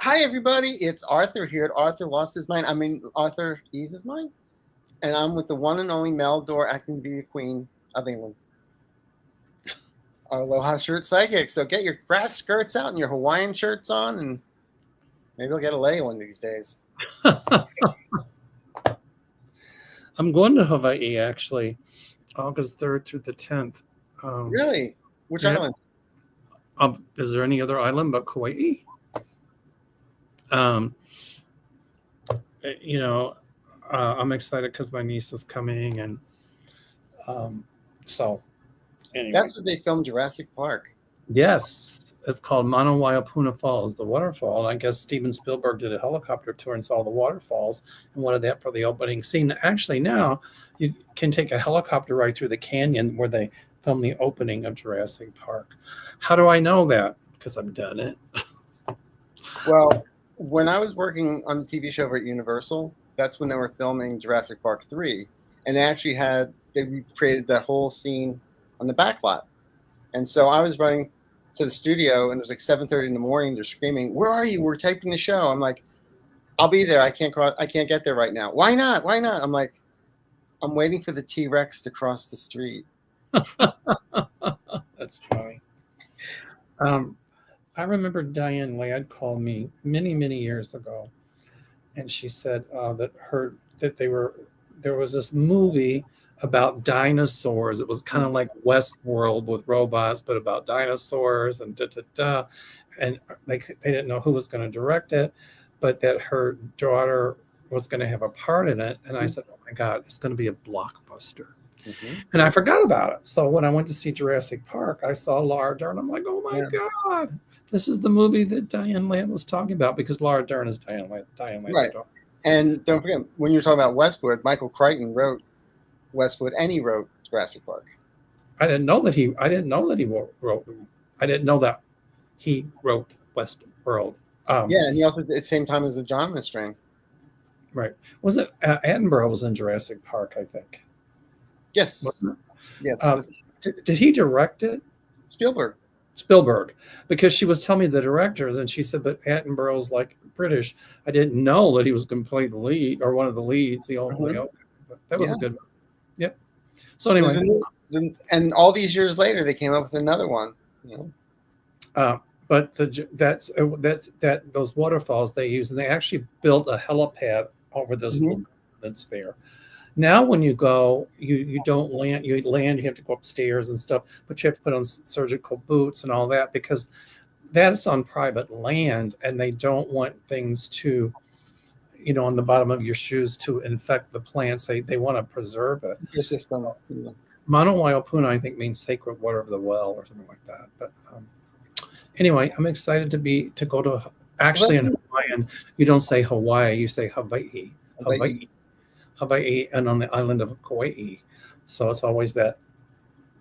Hi, everybody. It's Arthur here at Arthur Lost His Mind. Arthur Ease His Mind. And I'm with the one and only Mel Dore, acting to be the Queen of England. Our Aloha shirt psychic. So get your grass skirts out and your Hawaiian shirts on, and maybe I'll get a lay one of these days. I'm going to Hawaii, actually, August 3rd through the 10th. Really? Which island? Is there any other island but Kauai? I'm excited because my niece is coming, and so anyway. That's where they filmed Jurassic Park. Yes, it's called Mauna Waiapuna Falls, the waterfall. And I guess Steven Spielberg did a helicopter tour and saw the waterfalls and wanted that for the opening scene. Actually, now you can take a helicopter ride through the canyon where they filmed the opening of Jurassic Park. How do I know that? Because I've done it. Well, when I was working on the TV show over at Universal, that's when they were filming Jurassic Park 3. And they recreated that whole scene on the back lot. And so I was running to the studio, and it was like 7:30 in the morning. They're screaming, "Where are you? We're taping the show." I'm like, "I'll be there. I can't get there right now." "Why not? Why not?" I'm like, "I'm waiting for the T-Rex to cross the street." That's funny. I remember Diane Ladd called me many, many years ago, and she said there was this movie about dinosaurs. It was kind of like Westworld with robots, but about dinosaurs and and they didn't know who was going to direct it, but that her daughter was going to have a part in it. And I said, "Oh my God, it's going to be a blockbuster." Mm-hmm. And I forgot about it. So when I went to see Jurassic Park, I saw Laura Dern. I'm like, "Oh my God, this is the movie that Diane Ladd was talking about," because Laura Dern is Diane Ladd's right. daughter. And don't forget, when you're talking about Westwood, Michael Crichton wrote Westwood, and he wrote Jurassic Park. I didn't know that he wrote. I didn't know that he wrote Westworld. And he also at the same time as the John Mistring. Right. Was it Attenborough was in Jurassic Park, I think. Yes. Wasn't it? Yes. Did he direct it? Spielberg, because she was telling me the directors, and she said, "But Attenborough's like British." I didn't know that he was going to play the lead or one of the leads. But that was a good one. Yep. So anyway, and all these years later, they came up with another one. But those waterfalls they use, and they actually built a helipad over this that's there. Now, when you go, you don't land. You land. You have to go upstairs and stuff, but you have to put on surgical boots and all that because that's on private land, and they don't want things to, on the bottom of your shoes to infect the plants. They want to preserve it. Your system. Mauna Waiapuna, I think, means sacred water of the well or something like that. But anyway, I'm excited to go to. Actually, in Hawaiian, you don't say Hawaii, you say Hawaii. Hawaii, and on the island of Kauai. So it's always that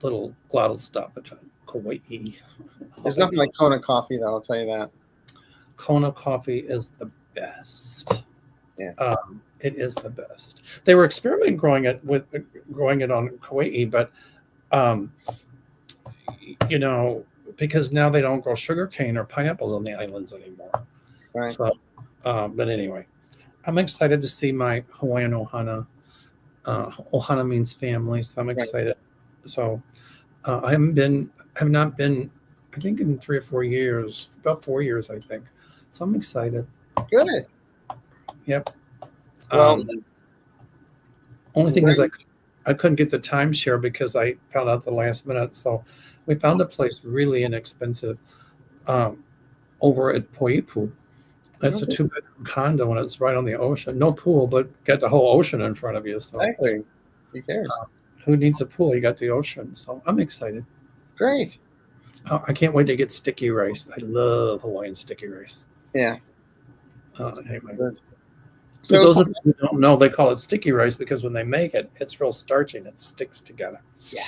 little glottal stop between Kauai. There's nothing like Kona coffee, though, I'll tell you that. Kona coffee is the best. Yeah. It is the best. They were experimenting growing it on Kauai, but because now they don't grow sugarcane or pineapples on the islands anymore. Right. So, but anyway. I'm excited to see my Hawaiian ohana. Ohana means family, so I'm excited. Right. So I have not been, I think in 3 or 4 years, about 4 years, I think. So I'm excited. Good. Yep. Well, only thing is I couldn't get the timeshare because I found out the last minute. So we found a place really inexpensive over at Poipu. It's a 2-bedroom condo, and it's right on the ocean. No pool, but got the whole ocean in front of you. So exactly. Who cares? Who needs a pool? You got the ocean. So I'm excited. Great. I can't wait to get sticky rice. I love Hawaiian sticky rice. Yeah. Anyway. For those of you who don't know, they call it sticky rice because when they make it, it's real starchy and it sticks together. Yeah.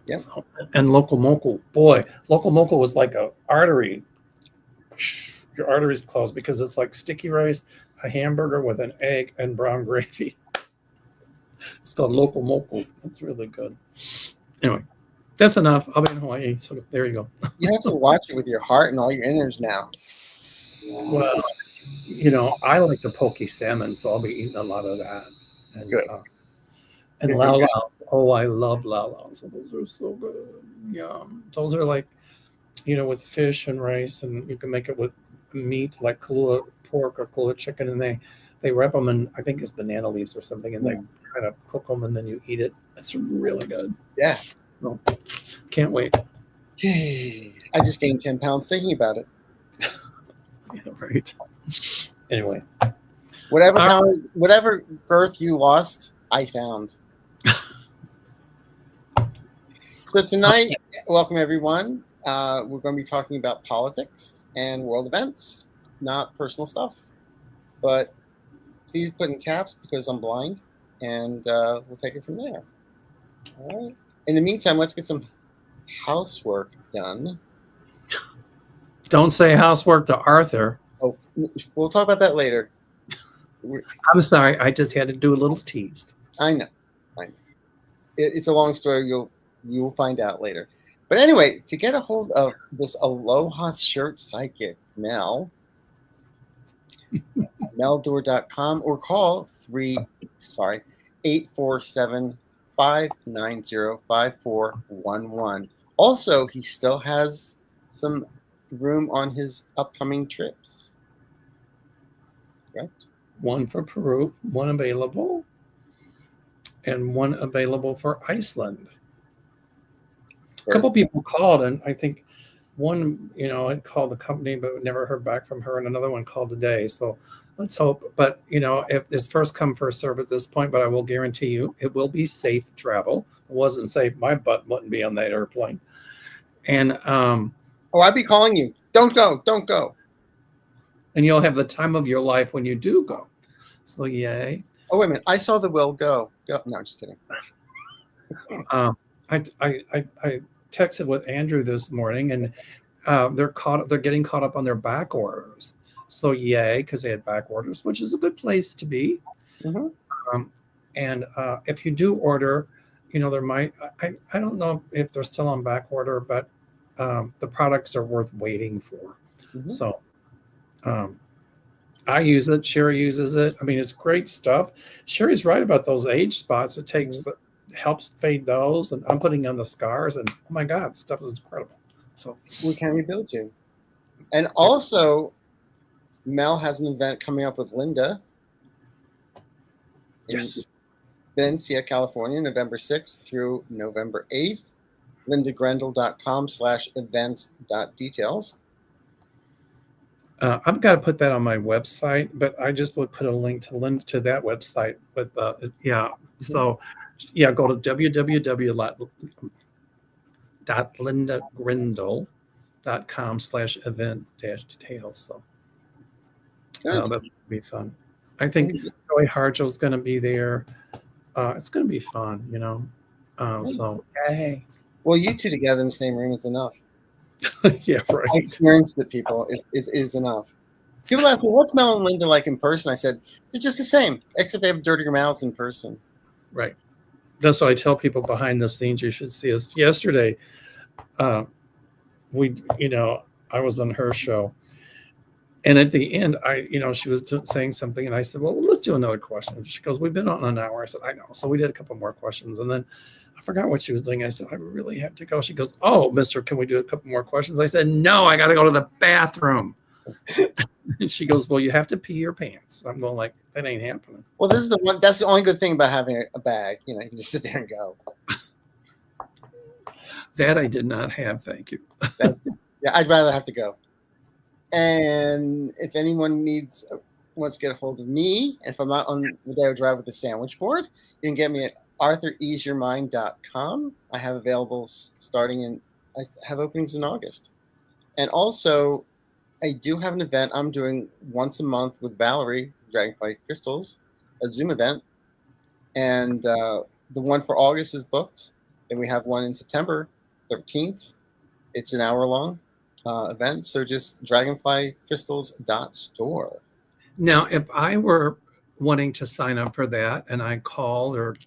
Yep. So, and local moku was like a artery. Your arteries closed because it's like sticky rice, a hamburger with an egg and brown gravy. It's called local moku. That's really good. Anyway, that's enough. I'll be in Hawaii. So there you go. You have to watch it with your heart and all your innards now. Well, I like the poke salmon, so I'll be eating a lot of that. And Good. and lao lao. Oh, I love lao lao. So those are so good. Yum. Those are like, with fish and rice, and you can make it with meat like Kahlua pork or Kahlua chicken, and they wrap them in, I think it's banana leaves or something, and they kind of cook them, and then you eat it. It's really good. Yeah. So, can't wait. I just gained 10 pounds thinking about it. Yeah, right. Anyway, whatever girth you lost, I found. So tonight, welcome everyone. We're going to be talking about politics and world events, not personal stuff. But please put in caps because I'm blind, and we'll take it from there. All right. In the meantime, let's get some housework done. Don't say housework to Arthur. Oh, we'll talk about that later. I'm sorry. I just had to do a little tease. I know. It's a long story. You'll find out later. But anyway, to get a hold of this Aloha shirt psychic, Mel, meldor.com, or call 847-590-5411. Also, he still has some room on his upcoming trips. Correct? One for Peru, one available, and one available for Iceland. A couple people called, and I think one, had called the company, but never heard back from her, and another one called today. So let's hope. But, if it's first come, first serve at this point, but I will guarantee you it will be safe travel. It wasn't safe. My butt wouldn't be on that airplane. And I'd be calling you. Don't go. Don't go. And you'll have the time of your life when you do go. So yay. Oh, wait a minute. I saw the will go. No, I'm just kidding. I texted with Andrew this morning, and they're getting caught up on their back orders. So yay, because they had back orders, which is a good place to be. Mm-hmm. And if you do order, there might, I don't know if they're still on back order, but the products are worth waiting for. Mm-hmm. So I use it. Sherry uses it. I mean, it's great stuff. Sherry's right about those age spots. It helps fade those, and I'm putting on the scars, and oh my God, stuff is incredible. So we can rebuild you. And also, Mel has an event coming up with Linda. Yes. Valencia, California, November 6th through November 8th. lindagrendel.com/events.details. I've got to put that on my website, but I just would put a link to that website. But so go to www.lindagrendel.com/event-details. So that's going to be fun. I think Joey Harjo's going to be there. It's going to be fun, So yay. Well, you two together in the same room is enough. Yeah, right. I experienced it, people. It is enough. People ask me, what's Mel and Linda like in person? I said, they're just the same, except they have dirtier mouths in person. Right. That's what I tell people behind the scenes. You should see us. Yesterday, I was on her show. And at the end, she was saying something, and I said, well, let's do another question. She goes, we've been on an hour. I said, I know. So we did a couple more questions. And then I forgot what she was doing. I said, I really have to go. She goes, oh, mister, can we do a couple more questions? I said, no, I got to go to the bathroom. And she goes, well, you have to pee your pants. I'm going like, that ain't happening. Well, that's the only good thing about having a bag. You can just sit there and go. That I did not have. Thank you. Yeah, I'd rather have to go. And if anyone wants to get a hold of me, if I'm not on the day I drive with the sandwich board, you can get me at arthureaseyourmind.com. I have available I have openings in August. And also, I do have an event I'm doing once a month with Valerie, Dragonfly Crystals, a Zoom event. And the one for August is booked. And we have one in September 13th. It's an hour-long event. So just dragonflycrystals.store. Now, if I were wanting to sign up for that and I called or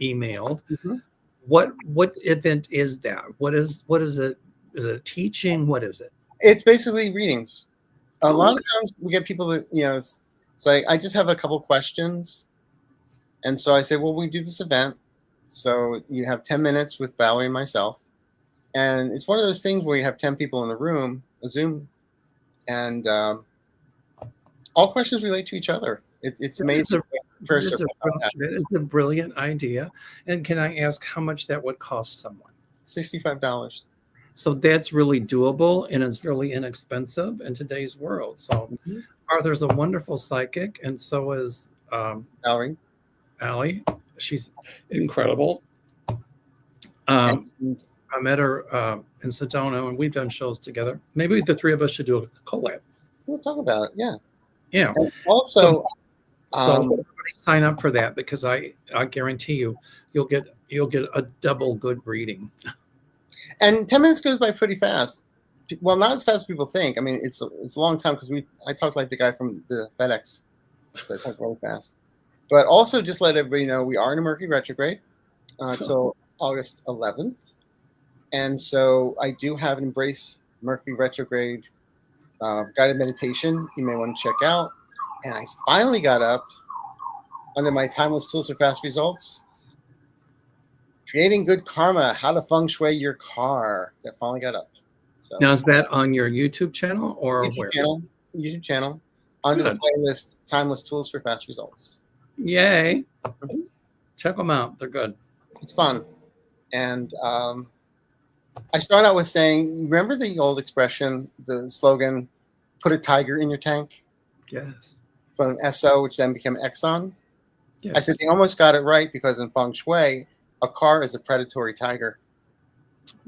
emailed, what event is that? What is it? Is it a teaching? What is it? It's basically readings. A lot of times we get people that, it's like, I just have a couple questions. And so I say, well, we do this event. So you have 10 minutes with Valerie and myself. And it's one of those things where you have 10 people in a room, a Zoom, and all questions relate to each other. It's amazing. That is a brilliant idea. And can I ask how much that would cost someone? $65. So that's really doable, and it's really inexpensive in today's world. So Arthur's a wonderful psychic, and so is Valerie. Allie. She's incredible. I met her in Sedona, and we've done shows together. Maybe the three of us should do a collab. We'll talk about it. Yeah. Yeah. And also, so everybody sign up for that, because I guarantee you'll get a double good reading. And 10 minutes goes by pretty fast. Well, not as fast as people think. I mean, it's a long time, because I talked like the guy from the FedEx, so I talk really fast. But also, just let everybody know we are in a Mercury retrograde until August 11th, and so I do have an Embrace Mercury retrograde guided meditation you may want to check out. And I finally got up under my timeless tools for fast results. Creating good karma, how to feng shui your car. That finally got up. So, now, is that on your YouTube channel or where? YouTube channel under the playlist Timeless Tools for Fast Results. Yay. Check them out. They're good. It's fun. And I start out with saying, remember the old expression, the slogan, put a tiger in your tank? Yes. From SO, which then became Exxon. Yes. I said, they almost got it right, because in feng shui, a car is a predatory tiger.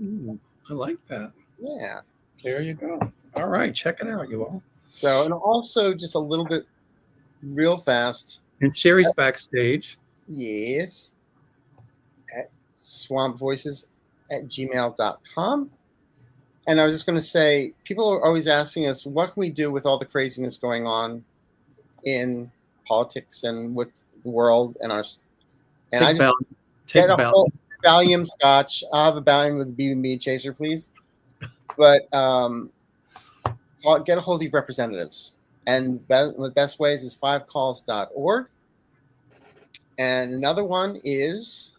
Ooh, I like that. Yeah. There you go. All right. Check it out, you all. So, and also just a little bit real fast. And Sherry's backstage. Yes. At swampvoices@gmail.com. And I was just going to say, people are always asking us, what can we do with all the craziness going on in politics and with the world and our... And I just get a whole Valium scotch. I'll have a Valium with a BB chaser, please. But get a hold of your representatives. And the best ways is 5calls.org. And another one is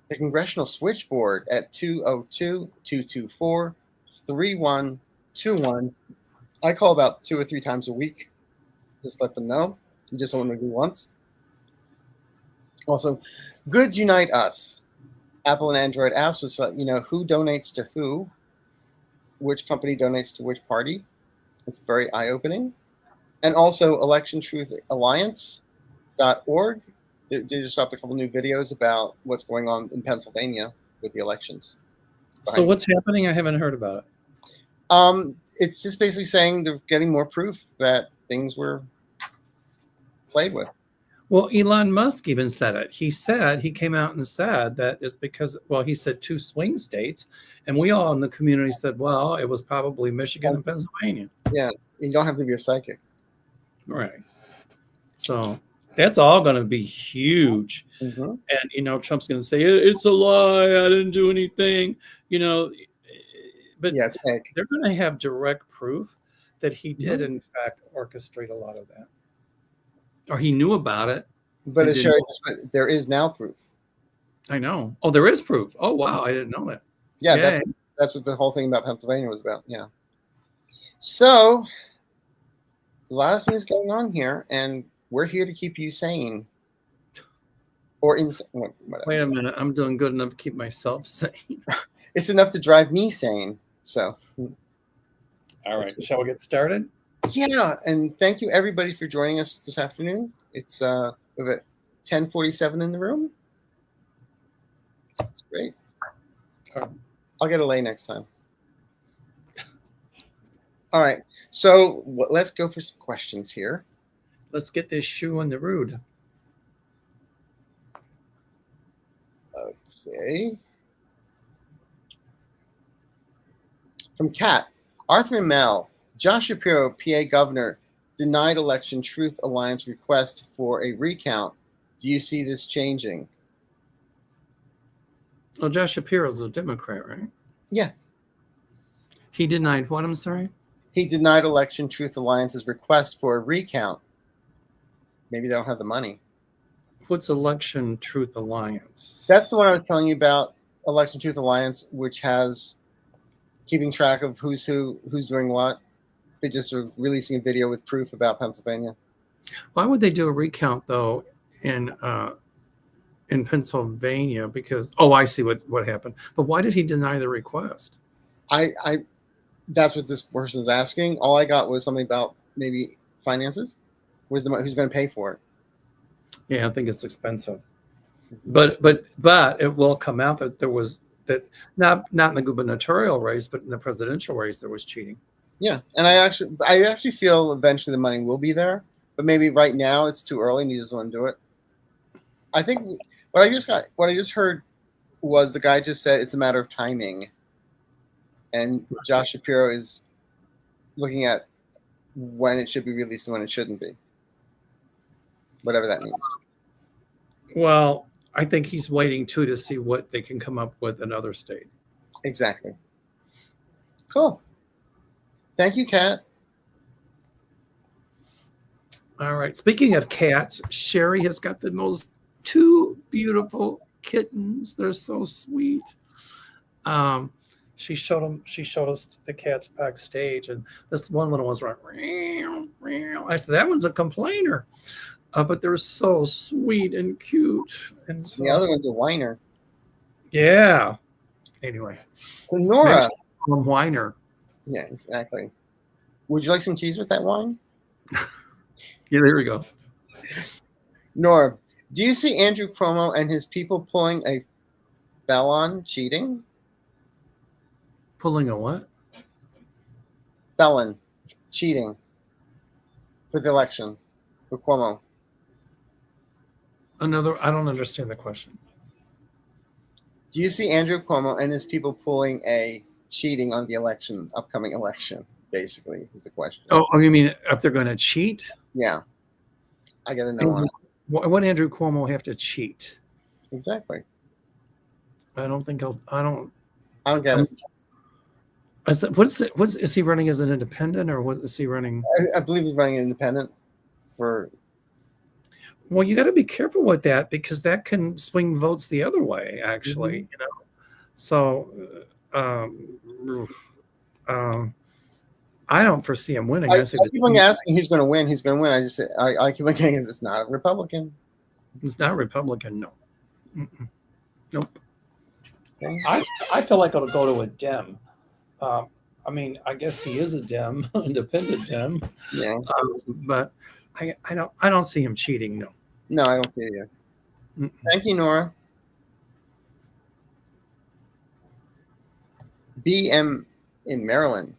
the Congressional Switchboard at 202-224-3121. I call about 2 or 3 times a week. Just let them know. You just don't want to do once. Also, Goods Unite Us. Apple and Android apps will let you know who donates to who, which company donates to which party. It's very eye-opening. And also electiontruthalliance.org. They just dropped a couple new videos about what's going on in Pennsylvania with the elections. So what's happening? I haven't heard about it. It's just basically saying they're getting more proof that things were played with. Well, Elon Musk even said it. He came out and said that it's because, he said 2 swing states, and we all in the community said, well, it was probably Michigan and Pennsylvania. Yeah, you don't have to be a psychic. Right. So that's all going to be huge. Mm-hmm. And, Trump's going to say, it's a lie. I didn't do anything, but yeah, it's fake. They're going to have direct proof that he did, in fact, orchestrate a lot of that. Or he knew about it. But there is now proof. I know. Oh, there is proof. Oh, wow. I didn't know that. Yeah, that's what the whole thing about Pennsylvania was about. Yeah. So, a lot of things going on here, and we're here to keep you sane. Or whatever. Wait a minute. I'm doing good enough to keep myself sane. It's enough to drive me sane. So. All right. Shall we get started? Yeah, and thank you everybody for joining us this afternoon. It's we're at 10:47 in the room. That's great. I'll get a lay next time. All right, so let's go for some questions here. Let's get this shoe on the road. Okay. From Kat, Arthur and Mel. Josh Shapiro, PA governor, denied Election Truth Alliance request for a recount. Do you see this changing? Well, Josh Shapiro's a Democrat, right? Yeah. He denied what? I'm sorry? He denied Election Truth Alliance's request for a recount. Maybe they don't have the money. What's Election Truth Alliance? That's the one I was telling you about, Election Truth Alliance, which has keeping track of who's who, who's doing what. They just are releasing a video with proof about Pennsylvania. Why would they do a recount though in Pennsylvania? Because I see what happened. But why did he deny the request? That's what this person's asking. All I got was something about maybe finances. Who's going to pay for it? Yeah, I think it's expensive. But it will come out that there was that not in the gubernatorial race, but in the presidential race there was cheating. Yeah, and I actually feel eventually the money will be there, but maybe right now it's too early and he doesn't want to do it. I think what I just heard was the guy just said it's a matter of timing, and Josh Shapiro is looking at when it should be released and when it shouldn't be, whatever that means. Well, I think he's waiting too to see what they can come up with in other states. Exactly. Cool. Thank you, Kat. All right. Speaking of cats, Sherry has got the most two beautiful kittens. They're so sweet. She showed us the cats backstage, and this one little one's like, meow, meow. I said, that one's a complainer. But they're so sweet and cute. And so, the other one's a whiner. Yeah. Anyway. Nora. Whiner. Yeah, exactly. Would you like some cheese with that wine? Yeah, there we go. Nora, do you see Andrew Cuomo and his people pulling a felon cheating? Pulling a what? Felon cheating for the election for Cuomo. I don't understand the question. Do you see Andrew Cuomo and his people pulling a cheating on the upcoming election, basically, is the question. Oh, you mean if they're going to cheat? Yeah. I got to know. What Andrew Cuomo have to cheat? Exactly. I don't think I don't get it. Is he running as an independent, or what is he running? I believe he's running independent for. Well, you got to be careful with that because that can swing votes the other way, actually. Mm-hmm. So I don't foresee him winning. I keep on asking who's going to win. Who's going to win? I just say I keep on saying it's not a Republican. It's not a Republican. No. Mm-mm. Nope. Okay. I feel like it'll go to a Dem. I mean, I guess he is a Dem, independent Dem. Yeah. But I don't see him cheating. No. No, I don't see it either. Thank you, Nora. BM in Maryland.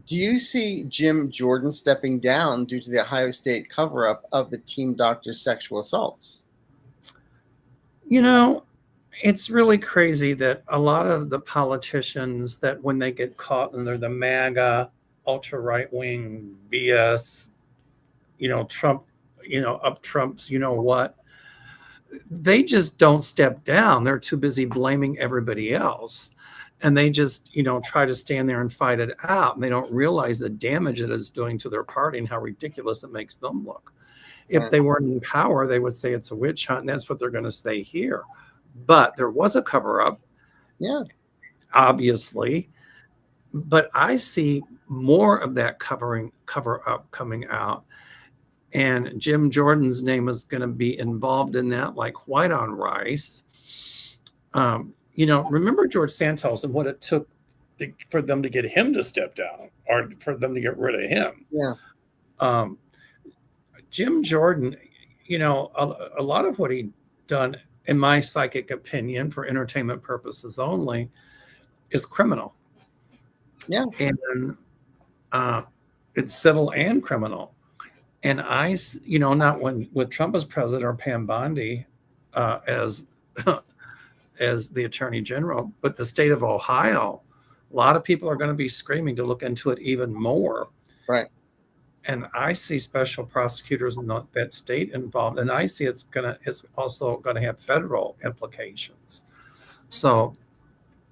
Do you see Jim Jordan stepping down due to the Ohio State cover-up of the team doctor's sexual assaults? It's really crazy that a lot of the politicians that when they get caught and they're the MAGA, ultra right-wing BS, Trump, up Trump's, what, they just don't step down. They're too busy blaming everybody else. And they just, try to stand there and fight it out. And they don't realize the damage it is doing to their party and how ridiculous it makes them look. If they weren't in power, they would say it's a witch hunt, and that's what they're going to say here. But there was a cover-up. Yeah. Obviously. But I see more of that cover-up coming out. And Jim Jordan's name is going to be involved in that like white on rice. Remember George Santos and what it took for them to get him to step down or for them to get rid of him. Yeah. Jim Jordan, a lot of what he done, in my psychic opinion, for entertainment purposes only, is criminal. Yeah. And it's civil and criminal. And not with Trump as president or Pam Bondi as the attorney general, but the state of Ohio, a lot of people are going to be screaming to look into it even more. Right. And I see special prosecutors in that state involved, and I see it's also going to have federal implications. So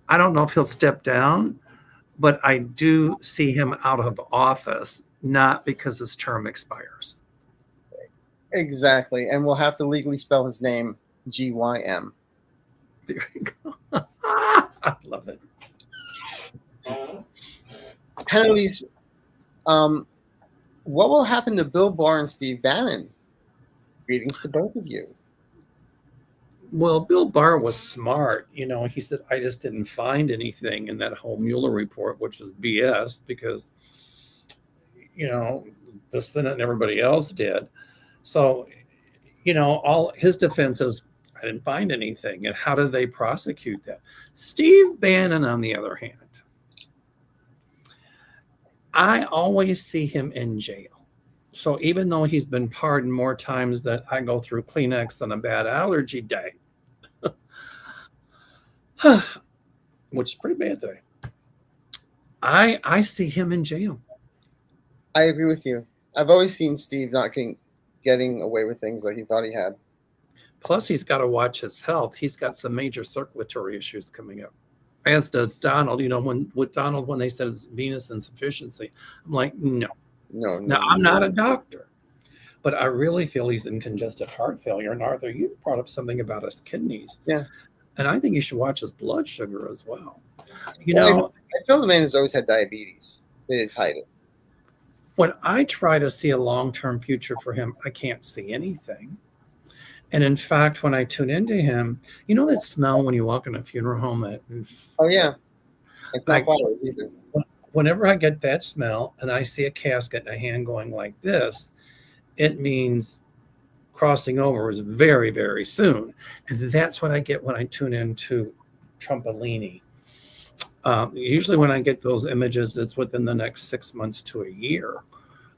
I don't know if he'll step down, but I do see him out of office, not because his term expires. Exactly. And we'll have to legally spell his name GYM. There you go. I love it. Penalties. What will happen to Bill Barr and Steve Bannon? Greetings to both of you. Well, Bill Barr was smart. You know, he said, I just didn't find anything in that whole Mueller report, which was BS because, you know, the Senate and everybody else did. So, you know, all his defense is, I didn't find anything. And how did they prosecute that? Steve Bannon, on the other hand, I always see him in jail. So even though he's been pardoned more times than I go through Kleenex on a bad allergy day, which is pretty bad today, I see him in jail. I agree with you. I've always seen Steve not getting away with things like he thought he had. Plus, he's got to watch his health. He's got some major circulatory issues coming up, as does Donald. You know, when they said it's venous insufficiency, I'm like, no. Now, I'm not a doctor, but I really feel he's in congestive heart failure. And Arthur, you brought up something about his kidneys. Yeah. And I think you should watch his blood sugar as well. You know, I feel the man has always had diabetes. They just hide it. When I try to see a long-term future for him, I can't see anything. And in fact, when I tune into him, you know that smell when you walk in a funeral home? Oh, yeah. It's not flowers either. Whenever I get that smell and I see a casket and a hand going like this, it means crossing over is very, very soon. And that's what I get when I tune into Trumpellini. Usually when I get those images, it's within the next 6 months to a year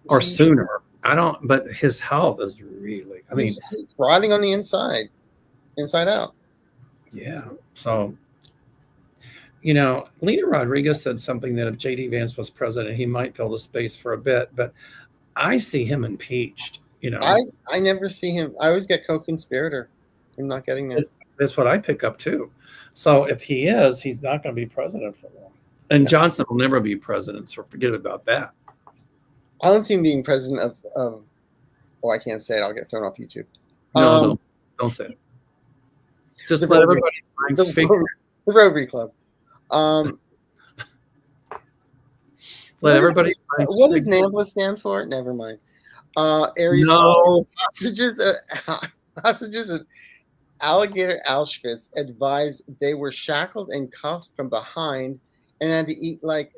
or sooner. But his health is really, he's rotting on the inside out. Yeah. So, you know, Lena Rodriguez said something that if J.D. Vance was president, he might fill the space for a bit, but I see him impeached, you know. I never see him. I always get co-conspirator. I'm not getting that. That's what I pick up too. So if he is, he's not going to be president for long. And Johnson will never be president, so forget about that. I don't see him being president of I can't say it. I'll get thrown off YouTube. No, don't say it. Just let everybody the Rotary Club. Let everybody. What does NAMBLA stand for? Never mind. Aries. No. Hostages at Alligator Auschwitz advised they were shackled and cuffed from behind and had to eat like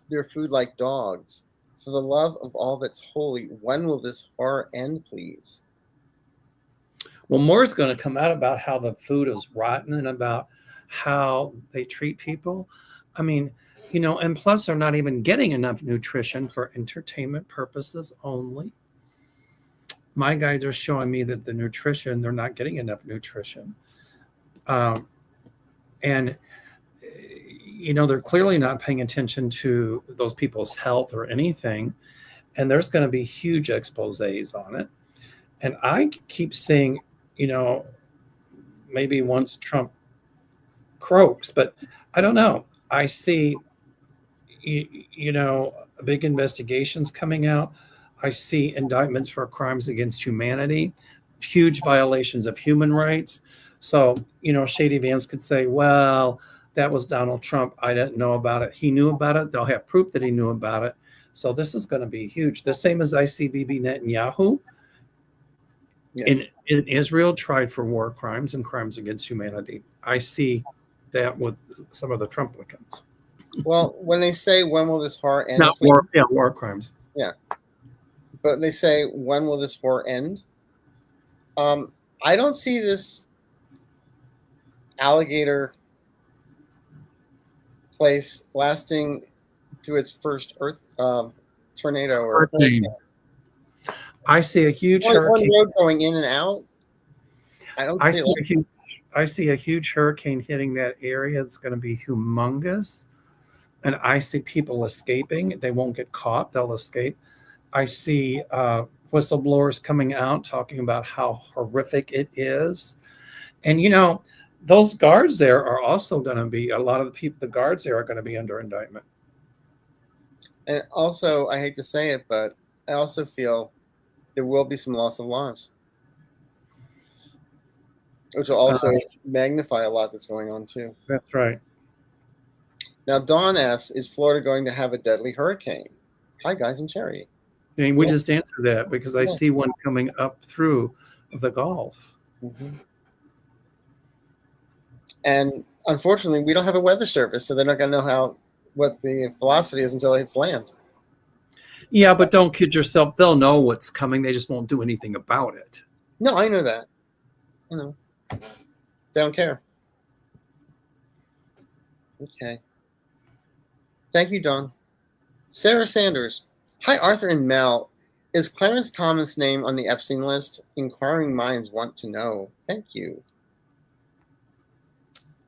their food like dogs. For the love of all that's holy, when will this horror end, please? Well, more is going to come out about how the food is rotten and about how they treat people. I mean, you know, and plus they're not even getting enough nutrition for entertainment purposes only. My guides are showing me that they're not getting enough nutrition. And, you know, they're clearly not paying attention to those people's health or anything. And there's going to be huge exposés on it. And I keep seeing, you know, maybe once Trump croaks, but I don't know. I see, you know, big investigations coming out. I see indictments for crimes against humanity, huge violations of human rights. So, you know, Shady Vance could say, well, that was Donald Trump. I didn't know about it. He knew about it. They'll have proof that he knew about it. So this is going to be huge. The same as I see Bibi Netanyahu in Israel tried for war crimes and crimes against humanity. I see that with some of the Trumplicans. Well, when they say, when will this horror end? War crimes. Yeah. But they say, when will this war end? I don't see this alligator place lasting to its first tornado or hurricane. I see a huge hurricane. One road going in and out. I see a huge hurricane hitting that area. It's going to be humongous. And I see people escaping. They won't get caught. They'll escape. I see whistleblowers coming out talking about how horrific it is. And, you know, those guards there are also going to be, a lot of the guards there are going to be under indictment. And also, I hate to say it, but I also feel there will be some loss of lives, which will also magnify a lot that's going on too. That's right. Now, Dawn asks, is Florida going to have a deadly hurricane? Hi, guys in Cherry. I mean, we just answered that because I see one coming up through the Gulf. Mm-hmm. And unfortunately, we don't have a weather service, so they're not going to know what the velocity is until it hits land. Yeah, but don't kid yourself. They'll know what's coming. They just won't do anything about it. No, I know that. You know, they don't care. Okay. Thank you, Don. Sarah Sanders. Hi, Arthur and Mel. Is Clarence Thomas' name on the Epstein list? Inquiring minds want to know. Thank you.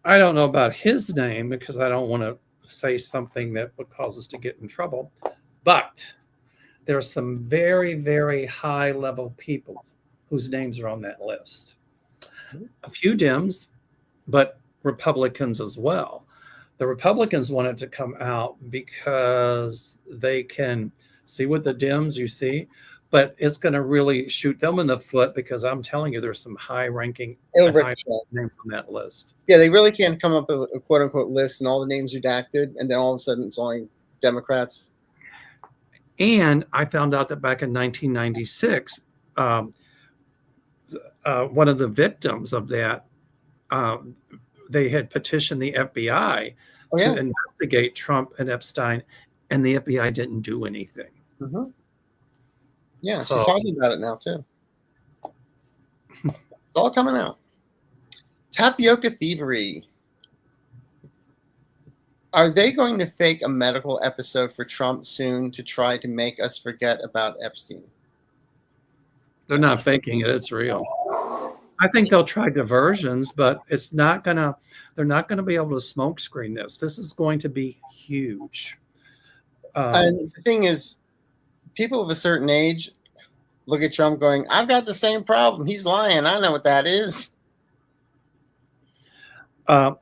I don't know about his name because I don't want to say something that would cause us to get in trouble. But there are some very, very high-level people whose names are on that list. A few Dems, but Republicans as well. The Republicans wanted to come out because they can see what the Dems you see, but it's going to really shoot them in the foot because I'm telling you, there's some high-ranking names on that list. Yeah, they really can't come up with a quote-unquote list and all the names redacted, and then all of a sudden it's only Democrats. And I found out that back in 1996, one of the victims of that, they had petitioned the FBI to investigate Trump and Epstein, and the FBI didn't do anything. Mm-hmm. Yeah, so, she's talking about it now, too. It's all coming out. Tapioca thievery. Are they going to fake a medical episode for Trump soon to try to make us forget about Epstein? They're not faking it. It's real. I think they'll try diversions, but it's not gonna. They're not going to be able to smoke screen this. This is going to be huge. And the thing is, people of a certain age look at Trump going, "I've got the same problem. He's lying. I know what that is." I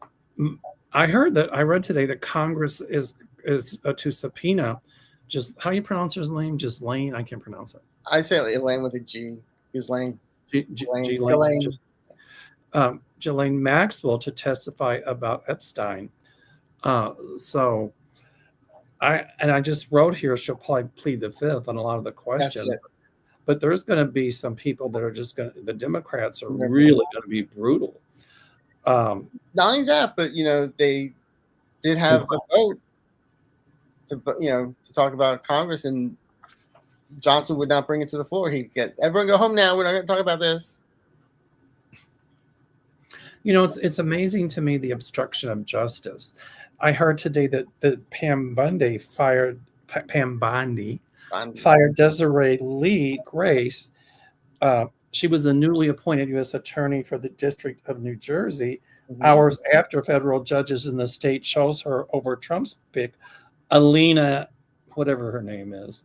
read today that Congress is to subpoena. Just how you pronounce his name? Just Lane. I can't pronounce it. I say Elaine with a G. Ghislaine. Ghislaine Maxwell to testify about Epstein. So I just wrote here she'll probably plead the fifth on a lot of the questions. But there's going to be some people that are just going to, the Democrats are really going to be brutal. Not only that, but they did have a vote to talk about Congress, and Johnson would not bring it to the floor. He'd get everyone go home now. We're not going to talk about this. It's amazing to me the obstruction of justice. I heard today that Pam Bondi fired Desiree Lee Grace. She was the newly appointed U.S. Attorney for the District of New Jersey, hours after federal judges in the state chose her over Trump's pick, Alina, whatever her name is.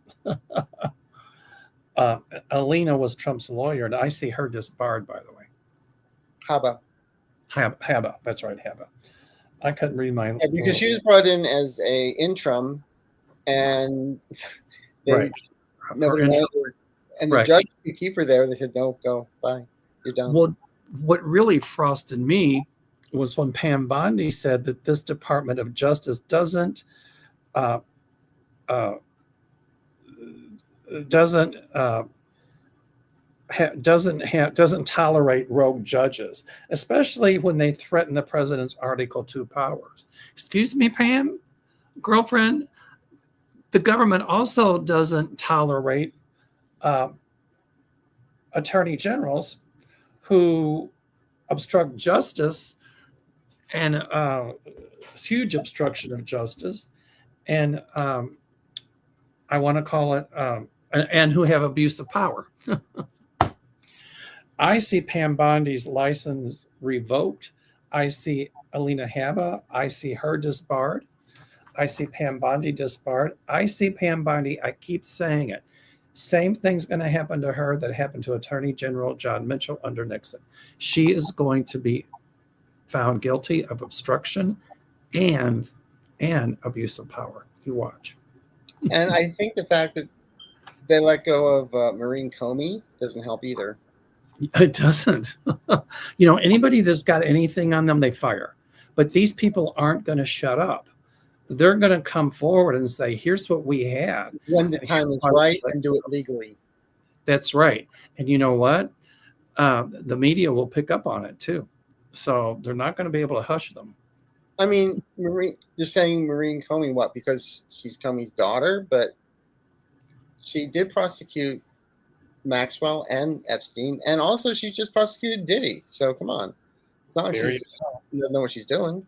Alina was Trump's lawyer, and I see her disbarred, by the way. Haba. That's right, Haba. I couldn't read my... Yeah, because she was brought in as a interim, and nobody knows her. And the judge could keep her there. They said, no, go, bye, you're done. Well, what really frosted me was when Pam Bondi said that this Department of Justice doesn't tolerate rogue judges, especially when they threaten the president's Article 2 powers. Excuse me, Pam, girlfriend. The government also doesn't tolerate attorney generals who obstruct justice, and huge obstruction of justice, and I want to call it, and who have abuse of power. I see Pam Bondi's license revoked. I see Alina Haba. I see her disbarred. I see Pam Bondi disbarred. I see Pam Bondi, I keep saying it. Same thing's going to happen to her that happened to Attorney General John Mitchell under Nixon. She is going to be found guilty of obstruction and abuse of power. You watch. And I think the fact that they let go of Maureen Comey doesn't help either. It doesn't. Anybody that's got anything on them, they fire. But these people aren't going to shut up. They're going to come forward and say, here's what we had. When the time is right, and do it legally. That's right. And you know what? The media will pick up on it too. So they're not going to be able to hush them. I mean, they're saying Maureen Comey, what? Because she's Comey's daughter, but she did prosecute Maxwell and Epstein, and also she just prosecuted Diddy. So come on, it's not like she doesn't know what she's doing.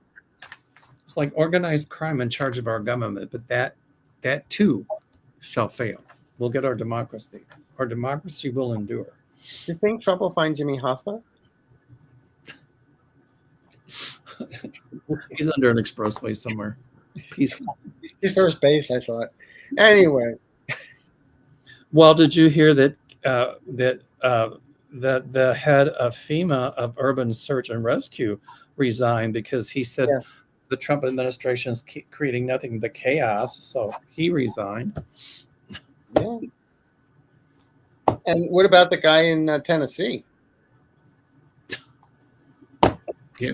It's like organized crime in charge of our government, but that too shall fail. We'll get our democracy. Our democracy will endure. Do you think Trump will find Jimmy Hoffa? He's under an expressway somewhere. He's first base, I thought. Anyway. Well, did you hear that that the head of FEMA of Urban Search and Rescue resigned because he said the Trump administration is creating nothing but chaos, so he resigned. Yeah. And what about the guy in Tennessee? Yeah.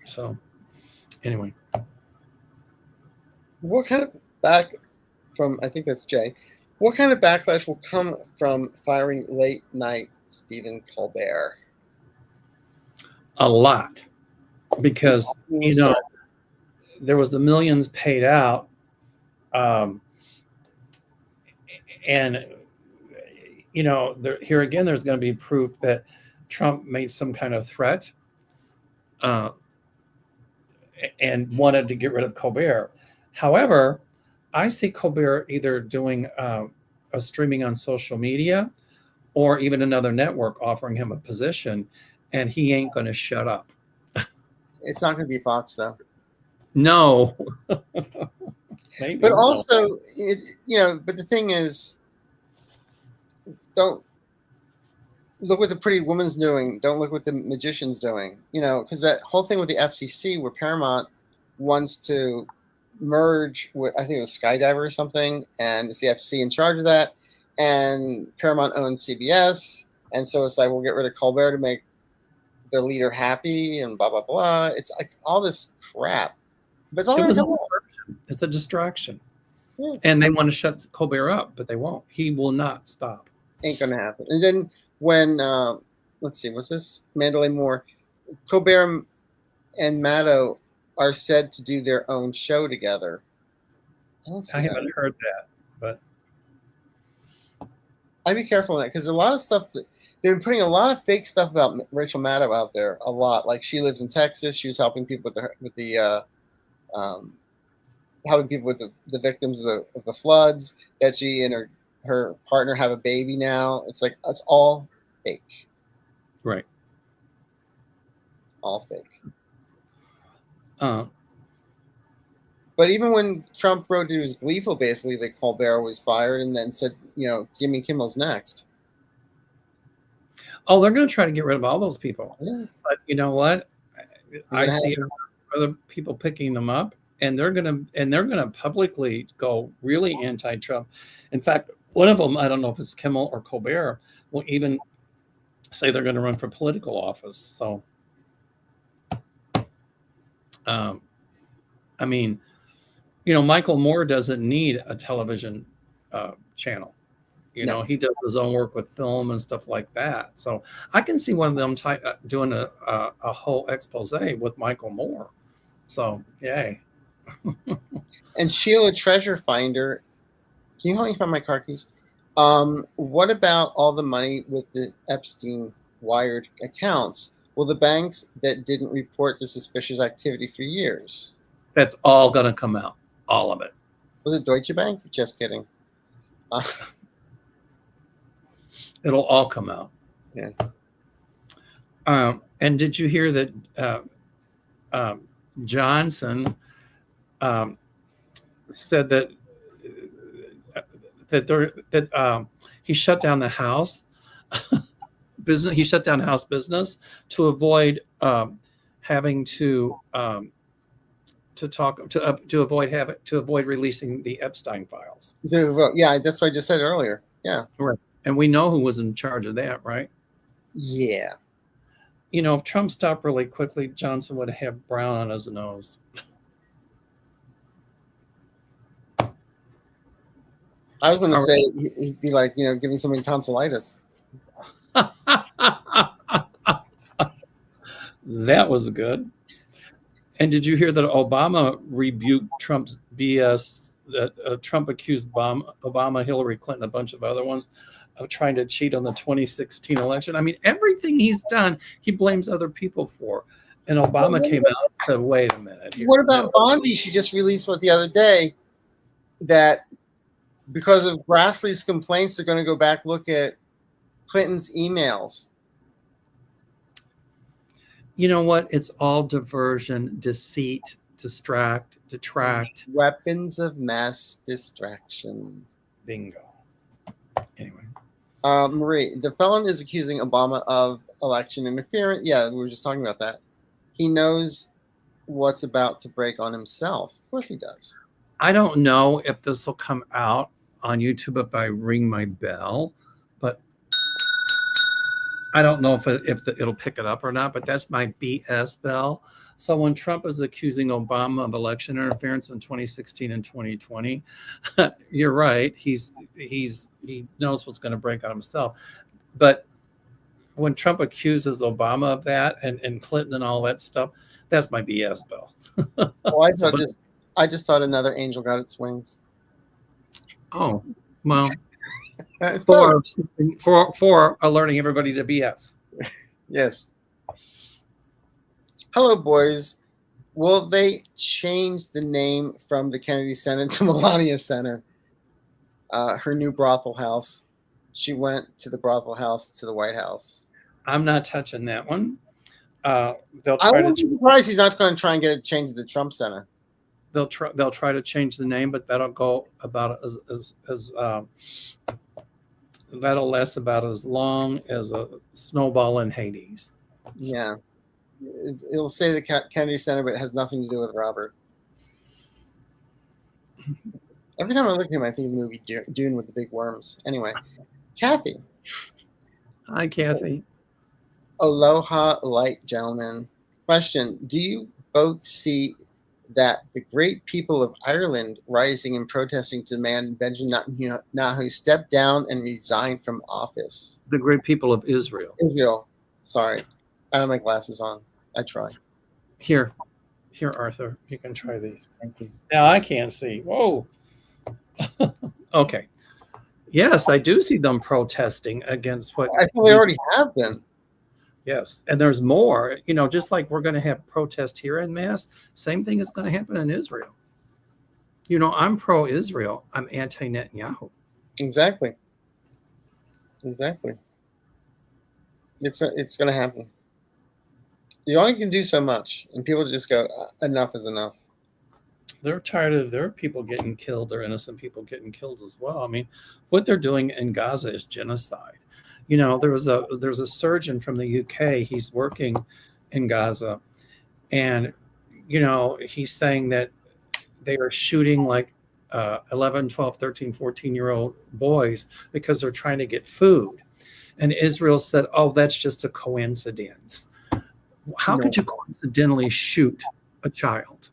So, anyway. What kind of I think that's Jay. What kind of backlash will come from firing late night Stephen Colbert? A lot. Because, there was the millions paid out. And, here again, there's going to be proof that Trump made some kind of threat and wanted to get rid of Colbert. However, I see Colbert either doing a streaming on social media or even another network offering him a position, and he ain't going to shut up. It's not going to be Fox, though. No. Maybe. But also, but the thing is, don't look what the pretty woman's doing. Don't look what the magician's doing. Because that whole thing with the FCC where Paramount wants to merge with, I think it was Skydiver or something, and it's the FCC in charge of that, and Paramount owns CBS, and so it's like, we'll get rid of Colbert to make the leader happy and blah, blah, blah. It's like all this crap. But it's a distraction. Yeah. And they want to shut Colbert up, but they won't. He will not stop. Ain't going to happen. And then when, let's see, what's this? Mandalay Moore, Colbert and Maddow are said to do their own show together. I haven't heard that, but I'd be careful on that, because a lot of stuff they've been putting a lot of fake stuff about Rachel Maddow out there. A lot, like she lives in Texas. She was helping people helping people with the victims of the floods. That she and her partner have a baby now. It's like it's all fake. Right. All fake. But even when Trump wrote he was gleeful, basically, that Colbert was fired, and then said, Jimmy Kimmel's next. Oh, they're going to try to get rid of all those people. Yeah. But you know what? I see other people picking them up, and they're going to publicly go really anti-Trump. In fact, one of them, I don't know if it's Kimmel or Colbert, will even say they're going to run for political office. So. I mean, Michael Moore doesn't need a television channel. No. He does his own work with film and stuff like that. So I can see one of them doing a whole expose with Michael Moore. So, yay. And Sheila Treasure Finder, can you help me find my car keys? What about all the money with the Epstein wired accounts? Well, the banks that didn't report the suspicious activity for years. That's all going to come out. All of it. Was it Deutsche Bank? Just kidding. It'll all come out. Yeah. And did you hear that Johnson said that he shut down the House business? He shut down House business to avoid having to to avoid releasing the Epstein files. Yeah, that's what I just said earlier. Yeah. Right. And we know who was in charge of that, right? Yeah. You know, if Trump stopped really quickly, Johnson would have brown on his nose. I was going to say he'd be like, giving somebody tonsillitis. That was good. And did you hear that Obama rebuked Trump's BS? That Trump accused Obama, Hillary Clinton, a bunch of other ones, of trying to cheat on the 2016 election. I mean, everything he's done, he blames other people for. And Obama came out and said, "Wait a minute. What about Bondi? She just released the other day that because of Grassley's complaints, they're going to go back look at Clinton's emails." You know what? It's all diversion, deceit, distract, detract. Weapons of mass distraction. Bingo. Anyway. Marie, the felon is accusing Obama of election interference. Yeah, we were just talking about that. He knows what's about to break on himself. Of course he does. I don't know if this will come out on YouTube if I ring my bell, but I don't know if it'll pick it up or not, but that's my BS bell. So when Trump is accusing Obama of election interference in 2016 and 2020, you're right. He knows what's going to break on himself. But when Trump accuses Obama of that and Clinton and all that stuff, that's my BS bell. Well, I just thought another angel got its wings. Oh, well. It's for alerting everybody to BS. Yes. Hello, boys. Will they change the name from the Kennedy Center to Melania Center? Her new brothel house. She went to the brothel house to the White House. I'm not touching that one. I wouldn't be surprised he's not going to try and get it changed to the Trump Center. They'll try to change the name, but that'll go about that'll last about as long as a snowball in Hades. Yeah. It'll say the Kennedy Center, but it has nothing to do with Robert. Every time I look at him, I think of the movie Dune with the big worms. Anyway, Kathy. Hi, Kathy. Aloha, light gentlemen. Question: do you both see that the great people of Ireland rising and protesting to demand Benjamin Netanyahu step down and resign from office? The great people of Israel. Israel. Sorry. I don't have my glasses on. I try. Here, Arthur. You can try these. Thank you. Now I can't see. Whoa. Okay. Yes, I do see them protesting against what... I think they already have been. Yes, and there's more. Just like we're going to have protest here en masse, same thing is going to happen in Israel. I'm pro-Israel. I'm anti-Netanyahu. Exactly. It's going to happen. You only can do so much, and people just go, enough is enough. They're tired of their people getting killed, their innocent people getting killed as well. I mean, what they're doing in Gaza is genocide. There's a surgeon from the UK. He's working in Gaza, and he's saying that they are shooting like 11, 12, 13, 14-year-old boys because they're trying to get food. And Israel said, "Oh, that's just a coincidence. How could you coincidentally shoot a child?"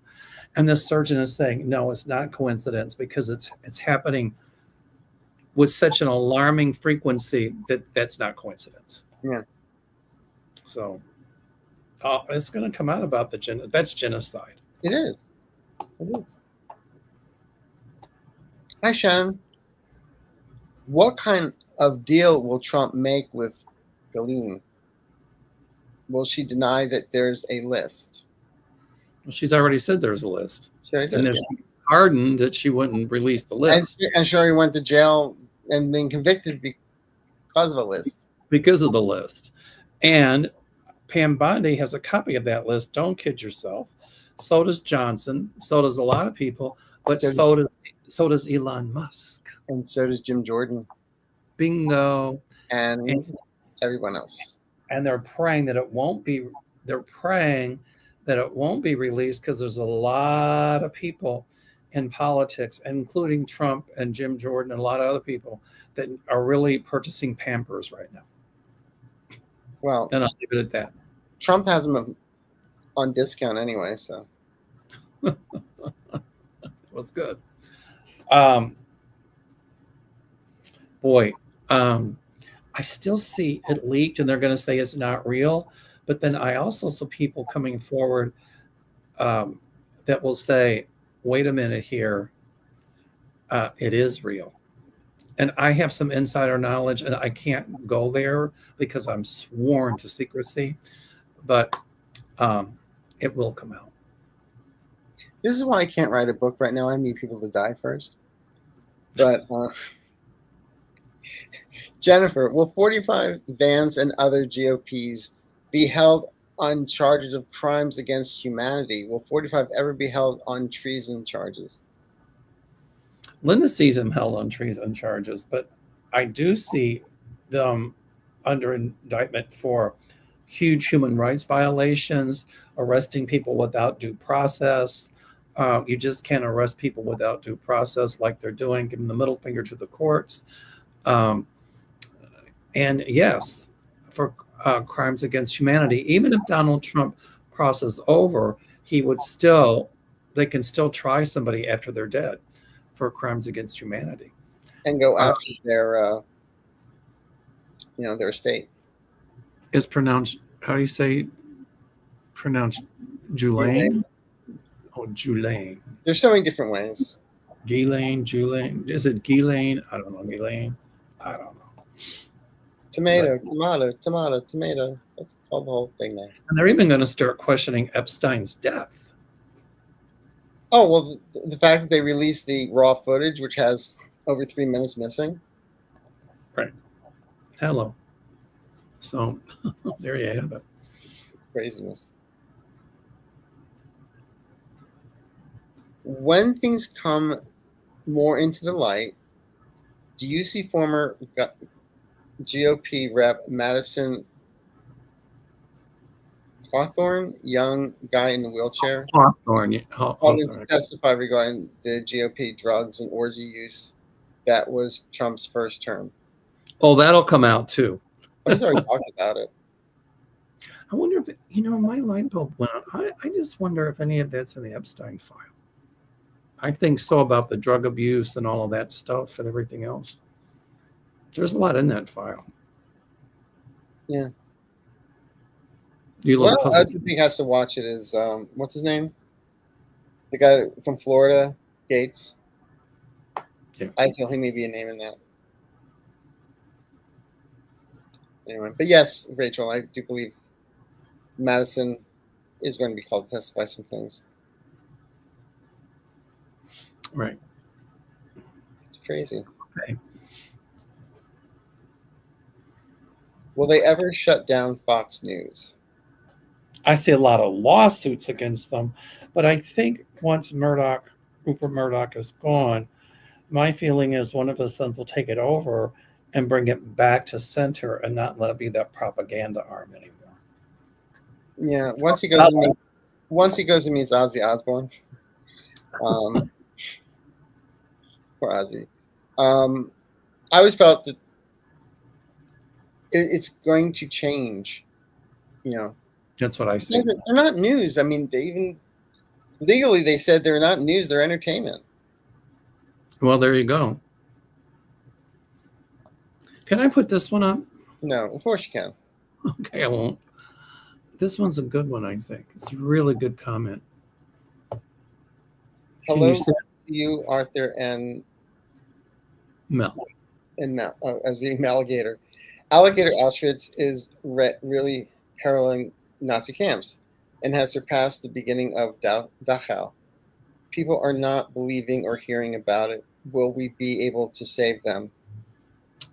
And the surgeon is saying, "No, it's not coincidence because it's happening with such an alarming frequency that's not coincidence." Yeah. So it's going to come out about that's genocide. It is. Hi, Shannon. What kind of deal will Trump make with Ghislaine? Will she deny that there's a list? Well, she's already said there's a list. Sure, and she's hardened that she wouldn't release the list. And sure, he went to jail and being convicted because of a list. Because of the list. And Pam Bondi has a copy of that list. Don't kid yourself. So does Johnson. So does a lot of people. But so does Elon Musk. And so does Jim Jordan. Bingo. And everyone else. And they're praying that it won't be. They're praying that it won't be released because there's a lot of people in politics, including Trump and Jim Jordan and a lot of other people that are really purchasing Pampers right now. Well, And I'll leave it at that. Trump has them on discount anyway, so. It was good. I still see it leaked and they're going to say it's not real. But then I also saw people coming forward that will say, wait a minute here, it is real. And I have some insider knowledge and I can't go there because I'm sworn to secrecy, but it will come out. This is why I can't write a book right now. I need people to die first. But Jennifer, will 45 Vans and other GOPs be held on charges of crimes against humanity? Will 45 ever be held on treason charges? Linda sees him held on treason charges, but I do see them under indictment for huge human rights violations, arresting people without due process. You just can't arrest people without due process like they're doing, giving the middle finger to the courts. And yes, for crimes against humanity, even if Donald Trump crosses over, they can still try somebody after they're dead for crimes against humanity. And go after their estate. Is pronounced, how do you say, pronounced Julane? Oh, Julane. There's so many different ways. Julane. Is it Ghislaine? I don't know. Ghislaine? I don't know. Tomato. That's called the whole thing now. And they're even going to start questioning Epstein's death. Oh, well, the fact that they released the raw footage, which has over 3 minutes missing. Right. Hello. So there you have it. Craziness. When things come more into the light, do you see former GOP rep Madison Cawthorn, young guy in the wheelchair, Hawthorne. testify regarding the GOP drugs and orgy use that was Trump's first term? Oh, that'll come out too. He's already talked about it. I wonder if, my light bulb went on. I just wonder if any of that's in the Epstein file. I think so, about the drug abuse and all of that stuff and everything else. There's a lot in that file. Yeah. You look I think he has to watch it is, what's his name? The guy from Florida, Gates. Yeah. I feel he may be a name in that. Anyway, but yes, Rachel, I do believe Madison is going to be called to testify some things. Right. It's crazy. Okay. Will they ever shut down Fox News? I see a lot of lawsuits against them, but I think once Rupert Murdoch is gone, my feeling is one of his sons will take it over and bring it back to center and not let it be that propaganda arm anymore. Yeah, once he goes and meets Ozzy Osbourne. Poor Ozzy. I always felt that it's going to change. That's what I see. They're not news. I mean, they even legally they said they're not news; they're entertainment. Well, there you go. Can I put this one up? No, of course you can. Okay, I won't. This one's a good one, I think. It's a really good comment. Hello to you, Arthur, and Mel. And Mel, as being Alligator. Alligator Auschwitz is really heralding Nazi camps and has surpassed the beginning of Dachau. People are not believing or hearing about it. Will we be able to save them?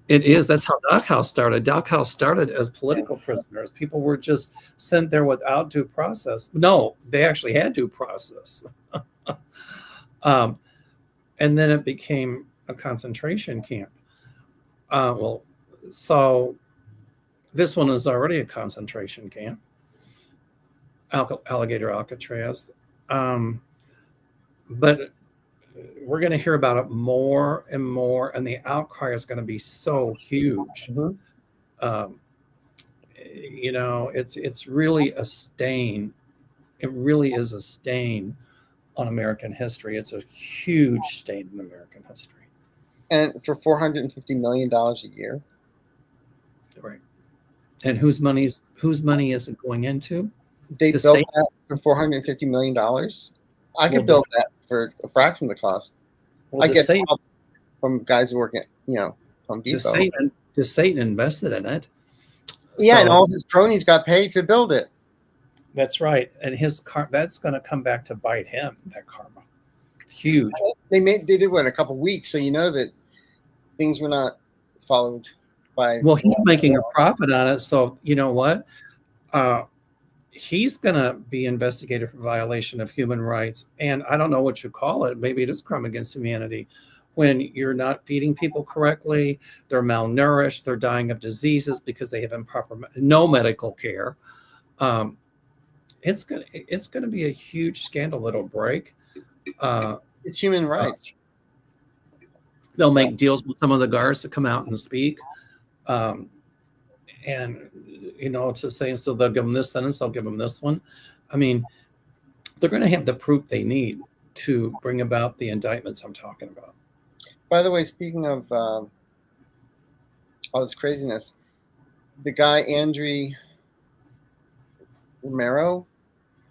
It is. That's how Dachau started. Dachau started as political prisoners. People were just sent there without due process. No, they actually had due process. And then it became a concentration camp. So this one is already a concentration camp. alligator Alcatraz. But we're going to hear about it more and more, and the outcry is going to be so huge. Mhm. You know, it's really a stain. It really is a stain on American history. It's a huge stain in American history. And for $450 million a year. Right. And whose money is it going into? They The built same. that for $450 million. I Well, could build that for a fraction of the cost. Well, I the get Satan, help from guys who work at, Home the Depot. Satan invested in it. Yeah, and So all his cronies got paid to build it. that's right. And that's going to come back to bite him. That karma, huge. They did it in a couple weeks, so you know that things were not followed by. Well, he's making a profit on it. So you know what? He's going to be investigated for violation of human rights. And I don't know what you call it. Maybe it is crime against humanity. When you're not feeding people correctly, they're malnourished, they're dying of diseases because they have no medical care. It's gonna be a huge scandal that'll break. It's human rights. They'll make deals with some of the guards to come out and speak, and to say, so they'll give them this sentence, they'll give them this one. I mean, they're going to have the proof they need to bring about the indictments I'm talking about. By the way, speaking of all this craziness, the guy Andrew Romero,